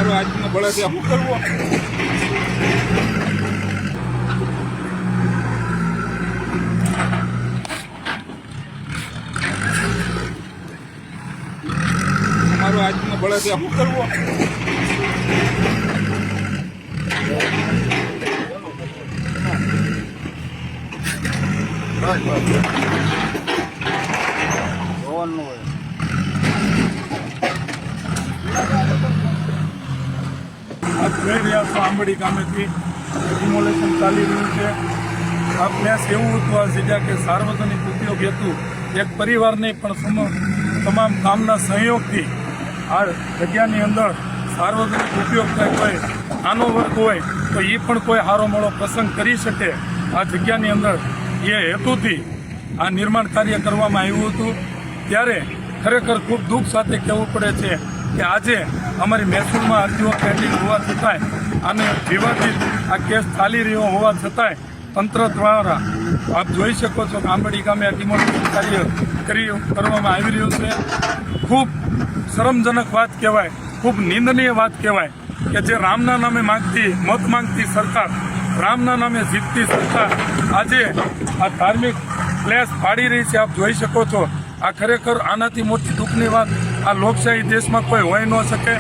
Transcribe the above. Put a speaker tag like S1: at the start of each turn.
S1: મારો આજનો બળદ શું કરવો? મારો આજનો બળદ શું કરવો? જોઈ રહ્યા છો આંબડી ગામેથી ડિમોલેશન ચાલી રહ્યું છે. આ પ્લેસ એવું હતું આ જગ્યા કે સાર્વજનિક ઉપયોગ હેતુ એક પરિવારને પણ તમામ ગામના સહયોગથી આ જગ્યાની અંદર સાર્વજનિક ઉપયોગ થાય. કોઈ નાનો વર્ગ હોય તો એ પણ કોઈ સારો મોડો પ્રસંગ કરી શકે આ જગ્યાની અંદર એ હેતુથી આ નિર્માણ કાર્ય કરવામાં આવ્યું હતું. ત્યારે ખરેખર ખૂબ દુઃખ સાથે કહેવું પડે છે કે આજે અમારી મહેસૂલમાં અરજીઓ પેન્ડિંગ હોવા છતાંય આને વિવાદિત આ કેસ ચાલી રહ્યો હોવા છતાંય તંત્ર દ્વારા આપ જોઈ શકો છો કે આંબડી ગામે આ ડિમોલિશન કાર્ય કરવામાં આવી રહ્યું છે. ખૂબ શરમજનક વાત કહેવાય, ખૂબ નિંદનીય વાત કહેવાય કે જે રામના નામે મત માંગતી સરકાર, રામના નામે જીતતી સરકાર આજે આ ધાર્મિક પ્લેસ ફાડી રહી છે. આપ જોઈ શકો છો. આ ખરેખર આનાથી મોટી દુઃખની વાત આ લોકશાહી દેશમાં કોઈ હોઈ ન શકે.